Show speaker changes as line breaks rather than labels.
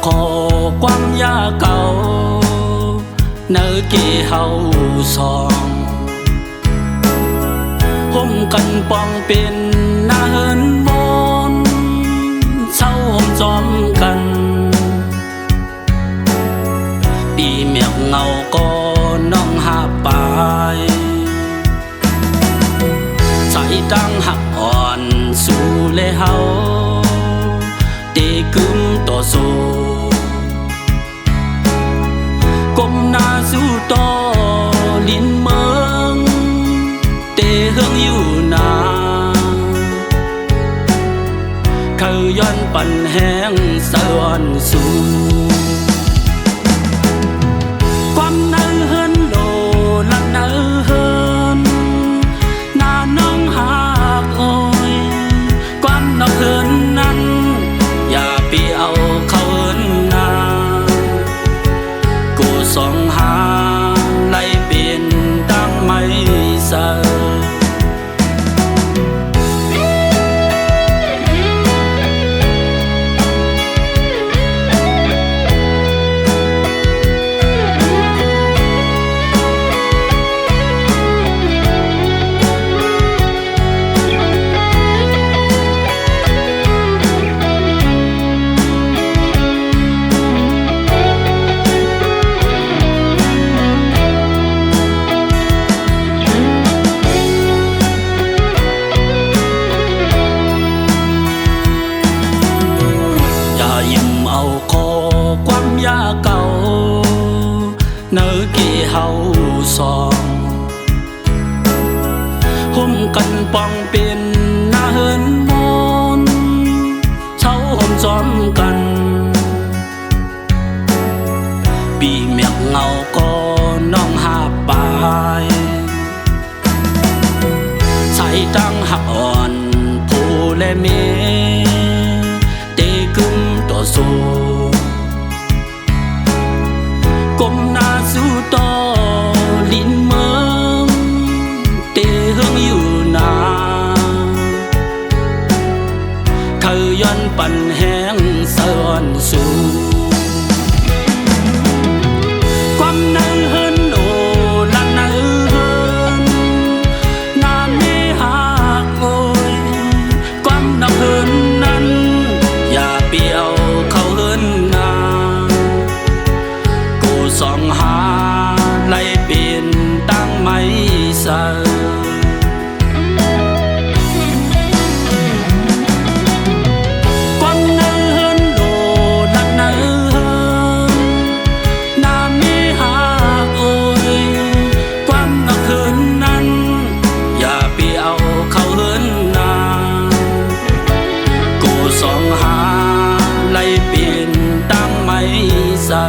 ขอความยาเก่าเนื้อกี่เฮาสองห่มกันปองเป็นหน้าเฮินมนเศร้าห่มจอมกันปีเมียกเงาก็น้องหาปายใส่ตั้งหักอ่อนสู่เลเฮาตีกึมต่อสู้ก้มหน้าสู้ต่อลิ้นเมืองเตเฮืองอยู่นาเขาย้อนปั่นแห้งสะอ่อนสู่ความเนื้อเฮินโลละเนื้อเฮินหน้าน้องหากโอยความนอกเฮินนั้นอย่าไปเอาเขาเฮินนากูส่องหาไล่เปลี่ยนตั้งไม่เสอเก่าเนื้อกี่เฮาสองห่มกันปองเป็นหน้าเฮินมนเช้าห่มจอมกันปีเมียกเงาก็น้องหาปายใส่ตั้งหักอ่อนผู้และเมเตกึมต่อสู้ก้มหน้าสู้ต่อลิ้นเมืองเตเฮืองอยู่นาเขาย้อนปั่นแห้งสะอ่อนสู่ความเนื้อเฮินโลละเนื้อเฮินหน้าไม่หากโอยความนอกเฮินนั้นอย่าเปียวเขาเฮินนาส่องหาไล่เปลี่ยนตั้งไม่เสอความเนื้อเฮินโลละเนื้อเฮินหน้าไม่หากโอยความนอกเฮินนั้นอย่าไปเอาเขาเฮินนากูส่องหาไล่เปลี่ยนตั้งไม่เสอ